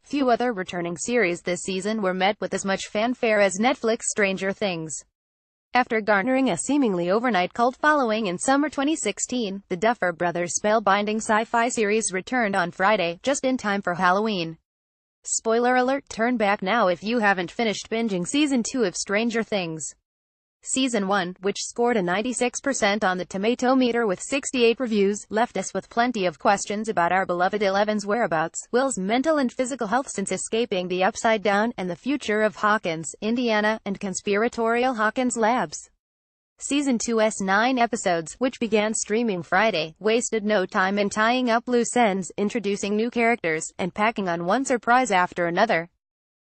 Few other returning series this season were met with as much fanfare as Netflix's Stranger Things. After garnering a seemingly overnight cult following in summer 2016, the Duffer Brothers' spellbinding sci-fi series returned on Friday, just in time for Halloween. Spoiler alert, turn back now if you haven't finished binging Season 2 of Stranger Things. Season 1, which scored a 96% on the tomato meter with 68 reviews, left us with plenty of questions about our beloved Eleven's whereabouts, Will's mental and physical health since escaping the Upside Down, and the future of Hawkins, Indiana, and conspiratorial Hawkins Labs. Season 2's 9 episodes, which began streaming Friday, wasted no time in tying up loose ends, introducing new characters, and packing on one surprise after another.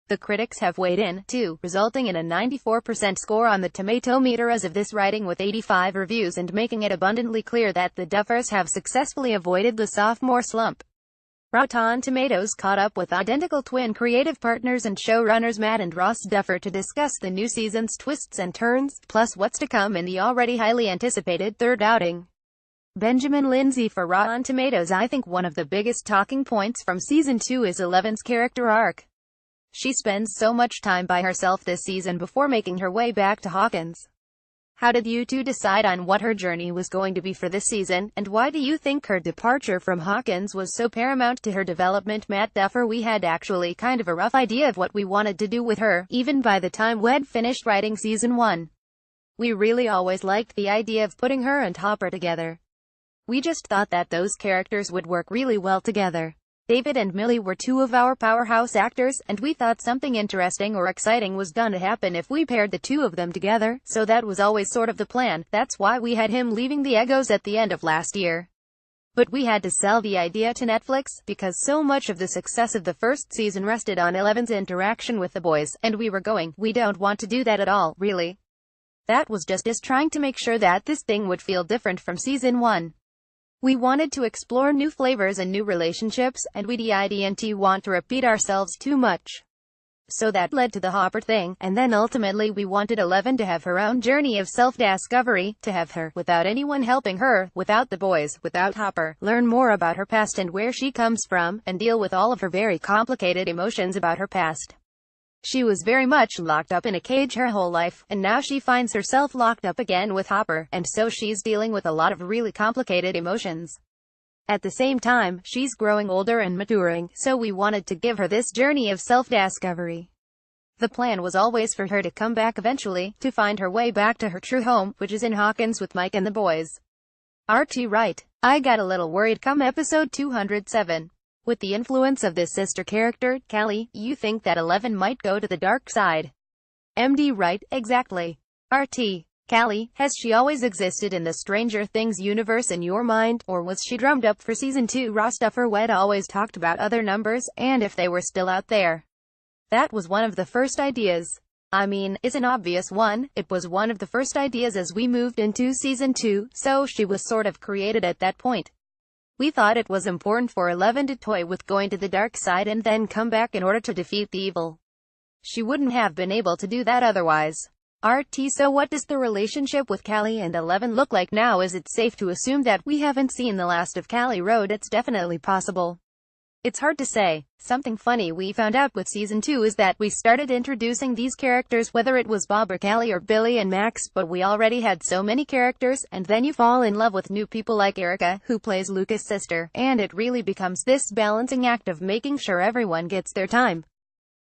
The critics have weighed in, too, resulting in a 94% score on the tomato meter as of this writing with 85 reviews and making it abundantly clear that the Duffers have successfully avoided the sophomore slump. Rotten Tomatoes caught up with identical twin creative partners and showrunners Matt and Ross Duffer to discuss the new season's twists and turns, plus what's to come in the already highly anticipated third outing. Benjamin Lindsay for Rotten Tomatoes: I think one of the biggest talking points from Season 2 is Eleven's character arc. She spends so much time by herself this season before making her way back to Hawkins. How did you two decide on what her journey was going to be for this season, and why do you think her departure from Hawkins was so paramount to her development? Matt Duffer: we had actually kind of a rough idea of what we wanted to do with her, even by the time we'd finished writing Season 1. We really always liked the idea of putting her and Hopper together. We just thought that those characters would work really well together. David and Millie were two of our powerhouse actors, and we thought something interesting or exciting was gonna happen if we paired the two of them together, so that was always sort of the plan. That's why we had him leaving the Eggos at the end of last year. But we had to sell the idea to Netflix, because so much of the success of the first season rested on Eleven's interaction with the boys, and we were going, we don't want to do that at all, really. That was just us trying to make sure that this thing would feel different from Season 1. We wanted to explore new flavors and new relationships, and we didn't want to repeat ourselves too much. So that led to the Hopper thing, and then ultimately we wanted Eleven to have her own journey of self-discovery, to have her, without anyone helping her, without the boys, without Hopper, learn more about her past and where she comes from, and deal with all of her very complicated emotions about her past. She was very much locked up in a cage her whole life, and now she finds herself locked up again with Hopper, and so she's dealing with a lot of really complicated emotions. At the same time, she's growing older and maturing, so we wanted to give her this journey of self-discovery. The plan was always for her to come back eventually, to find her way back to her true home, which is in Hawkins with Mike and the boys. R.T. Wright: I got a little worried come episode 207. With the influence of this sister character, Callie, you think that Eleven might go to the dark side. MD Wright: exactly. RT: Callie, has she always existed in the Stranger Things universe in your mind, or was she drummed up for Season 2? Ross Duffer: we'd always talked about other numbers, and if they were still out there. That was one of the first ideas. I mean, it's an obvious one, it was one of the first ideas as we moved into Season 2, so she was sort of created at that point. We thought it was important for Eleven to toy with going to the dark side and then come back in order to defeat the evil. She wouldn't have been able to do that otherwise. RT: so what does the relationship with Callie and Eleven look like now? Is it safe to assume that we haven't seen the last of Callie Road? It's definitely possible. It's hard to say. Something funny we found out with Season 2 is that we started introducing these characters whether it was Bob or Callie or Billy and Max, but we already had so many characters, and then you fall in love with new people like Erica, who plays Lucas' sister, and it really becomes this balancing act of making sure everyone gets their time.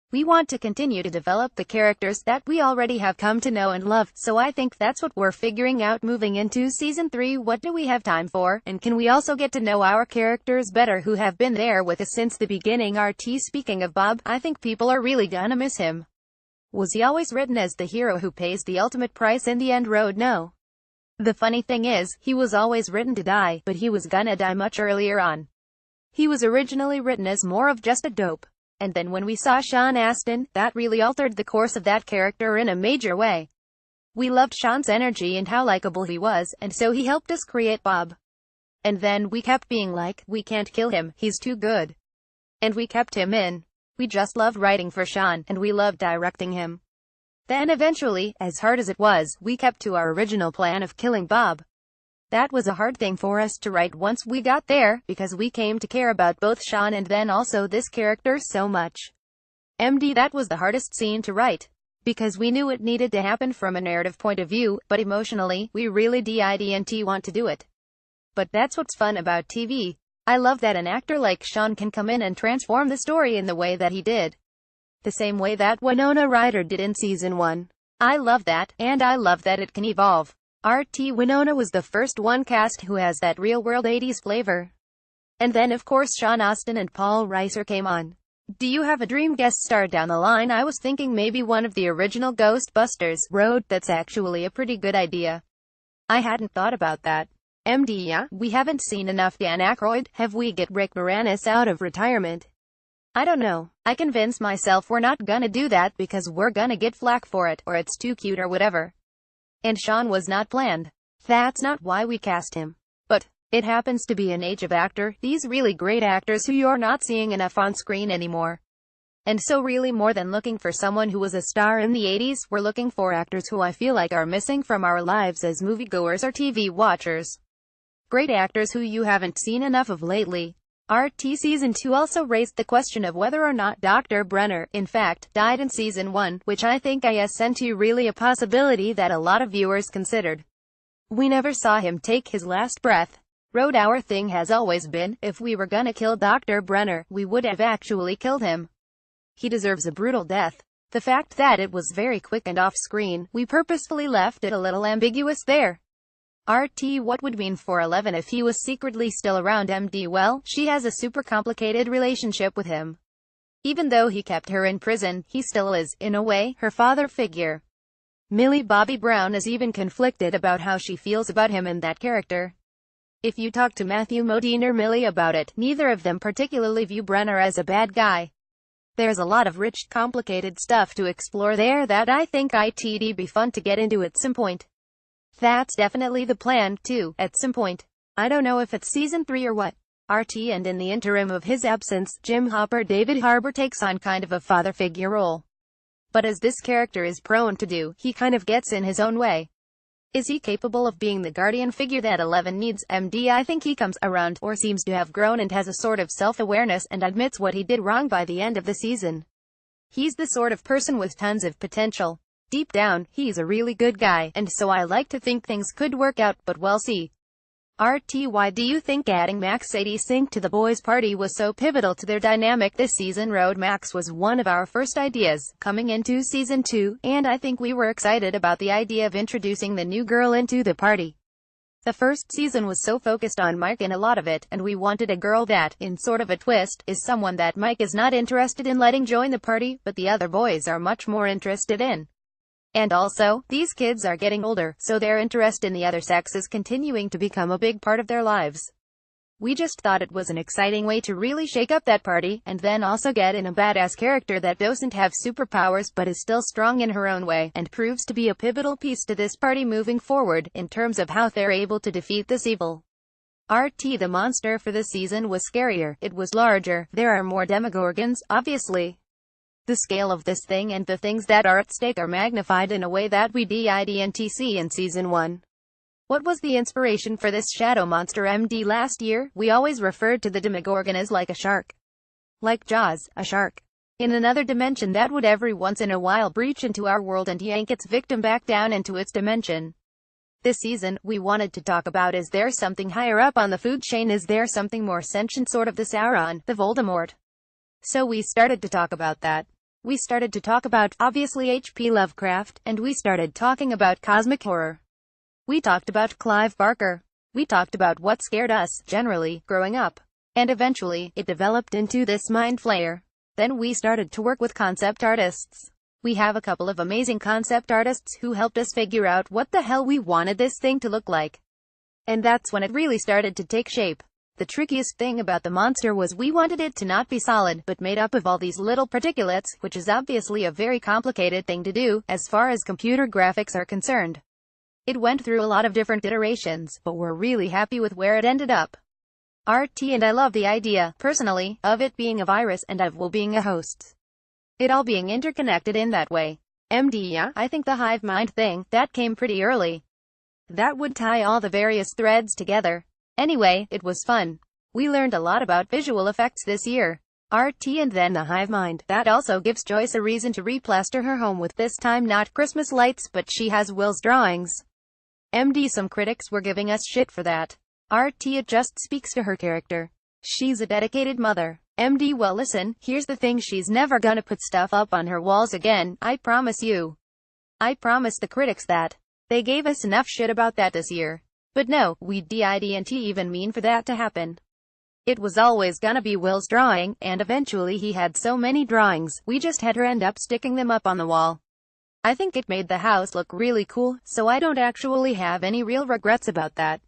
We want to continue to develop the characters that we already have come to know and love, so I think that's what we're figuring out moving into Season 3. What do we have time for, and can we also get to know our characters better who have been there with us since the beginning? RT: speaking of Bob, I think people are really gonna miss him. Was he always written as the hero who pays the ultimate price in the end? Road: no. The funny thing is, he was always written to die, but he was gonna die much earlier on. He was originally written as more of just a dope. And then when we saw Sean Astin, that really altered the course of that character in a major way. We loved Sean's energy and how likable he was, and so he helped us create Bob. And then we kept being like, we can't kill him, he's too good. And we kept him in. We just loved writing for Sean, and we loved directing him. Then eventually, as hard as it was, we kept to our original plan of killing Bob. That was a hard thing for us to write once we got there, because we came to care about both Sean and then also this character so much. That was the hardest scene to write. Because we knew it needed to happen from a narrative point of view, but emotionally, we really didn't want to do it. But that's what's fun about TV. I love that an actor like Sean can come in and transform the story in the way that he did. The same way that Winona Ryder did in season 1. I love that, and I love that it can evolve. Winona was the first one cast who has that real-world 80s flavor. And then of course Sean Astin and Paul Reiser came on. Do you have a dream guest star down the line? I was thinking maybe one of the original Ghostbusters. Road, that's actually a pretty good idea. I hadn't thought about that. Yeah, we haven't seen enough Dan Aykroyd. Have we get Rick Moranis out of retirement? I don't know. I convinced myself we're not gonna do that because we're gonna get flack for it, or it's too cute or whatever. And Sean was not planned. That's not why we cast him. But it happens to be an age of actor, these really great actors who you're not seeing enough on screen anymore. And so really more than looking for someone who was a star in the 80s, we're looking for actors who I feel like are missing from our lives as moviegoers or TV watchers. Great actors who you haven't seen enough of lately. Season 2 also raised the question of whether or not Dr. Brenner, in fact, died in season 1, which I think isn't really a possibility that a lot of viewers considered. We never saw him take his last breath. Road, our thing has always been, if we were gonna kill Dr. Brenner, we would have actually killed him. He deserves a brutal death. The fact that it was very quick and off-screen, we purposefully left it a little ambiguous there. What would mean for 11 if he was secretly still around? Well, she has a super complicated relationship with him. Even though he kept her in prison, he still is, in a way, her father figure. Millie Bobby Brown is even conflicted about how she feels about him and that character. If you talk to Matthew Modine or Millie about it, neither of them particularly view Brenner as a bad guy. There's a lot of rich, complicated stuff to explore there that I think it'd be fun to get into at some point. That's definitely the plan, too, at some point. I don't know if it's season 3 or what. And in the interim of his absence, Jim Hopper David Harbour takes on kind of a father figure role. But as this character is prone to do, he kind of gets in his own way. Is he capable of being the guardian figure that 11 needs? I think he comes around, or seems to have grown and has a sort of self-awareness and admits what he did wrong by the end of the season. He's the sort of person with tons of potential. Deep down, he's a really good guy, and so I like to think things could work out, but we'll see. Why do you think adding Max Sync to the boys' party was so pivotal to their dynamic this season? Road, Max was one of our first ideas, coming into season 2, and I think we were excited about the idea of introducing the new girl into the party. The first season was so focused on Mike in a lot of it, and we wanted a girl that, in sort of a twist, is someone that Mike is not interested in letting join the party, but the other boys are much more interested in. And also, these kids are getting older, so their interest in the other sex is continuing to become a big part of their lives. We just thought it was an exciting way to really shake up that party, and then also get in a badass character that doesn't have superpowers but is still strong in her own way, and proves to be a pivotal piece to this party moving forward, in terms of how they're able to defeat this evil. The monster for this season was scarier, it was larger, there are more demogorgons, obviously. The scale of this thing and the things that are at stake are magnified in a way that we didn't see in season 1. What was the inspiration for this shadow monster? Last year, we always referred to the Demogorgon as like a shark. Like Jaws, a shark. In another dimension that would every once in a while breach into our world and yank its victim back down into its dimension. This season, we wanted to talk about, is there something higher up on the food chain? Is there something more sentient, sort of the Sauron, the Voldemort? So we started to talk about that. We started to talk about, obviously, H.P. Lovecraft, and we started talking about cosmic horror. We talked about Clive Barker. We talked about what scared us, generally, growing up. And eventually, it developed into this mind flayer. Then we started to work with concept artists. We have a couple of amazing concept artists who helped us figure out what the hell we wanted this thing to look like. And that's when it really started to take shape. The trickiest thing about the monster was we wanted it to not be solid, but made up of all these little particulates, which is obviously a very complicated thing to do, as far as computer graphics are concerned. It went through a lot of different iterations, but we're really happy with where it ended up. And I love the idea, personally, of it being a virus and of Will being a host. It all being interconnected in that way. Yeah, I think the hive mind thing, that came pretty early. That would tie all the various threads together. Anyway, it was fun. We learned a lot about visual effects this year. RT and then the hive mind. That also gives Joyce a reason to replaster her home with this time not Christmas lights but she has Will's drawings. MD, some critics were giving us shit for that. RT, it just speaks to her character. She's a dedicated mother. MD, well listen, here's the thing, she's never gonna put stuff up on her walls again, I promise you. I promise the critics that. They gave us enough shit about that this year. But no, we didn't even mean for that to happen. It was always gonna be Will's drawing, and eventually he had so many drawings, we just had her end up sticking them up on the wall. I think it made the house look really cool, so I don't actually have any real regrets about that.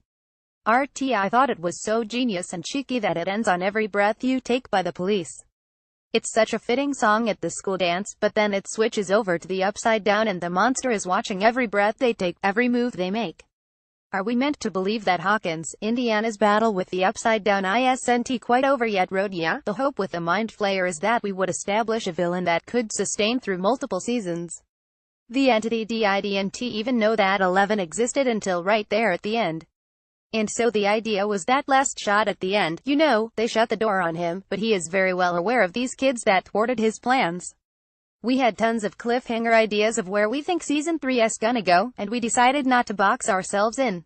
RT, I thought it was so genius and cheeky that it ends on "Every Breath You Take" by The Police. It's such a fitting song at the school dance, but then it switches over to the upside down and the monster is watching every breath they take, every move they make. Are we meant to believe that Hawkins, Indiana's battle with the upside down isn't quite over yet? Road, yeah. The hope with the Mind Flayer is that we would establish a villain that could sustain through multiple seasons. The entity didn't even know that 11 existed until right there at the end. And so the idea was that last shot at the end, you know, they shut the door on him, but he is very well aware of these kids that thwarted his plans. We had tons of cliffhanger ideas of where we think season 3's gonna go, and we decided not to box ourselves in.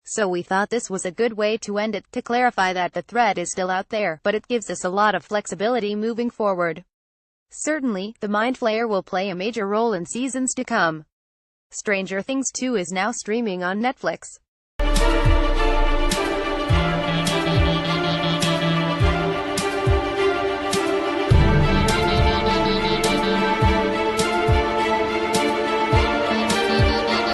So we thought this was a good way to end it, to clarify that the thread is still out there, but it gives us a lot of flexibility moving forward. Certainly, the Mind Flayer will play a major role in seasons to come. Stranger Things 2 is now streaming on Netflix.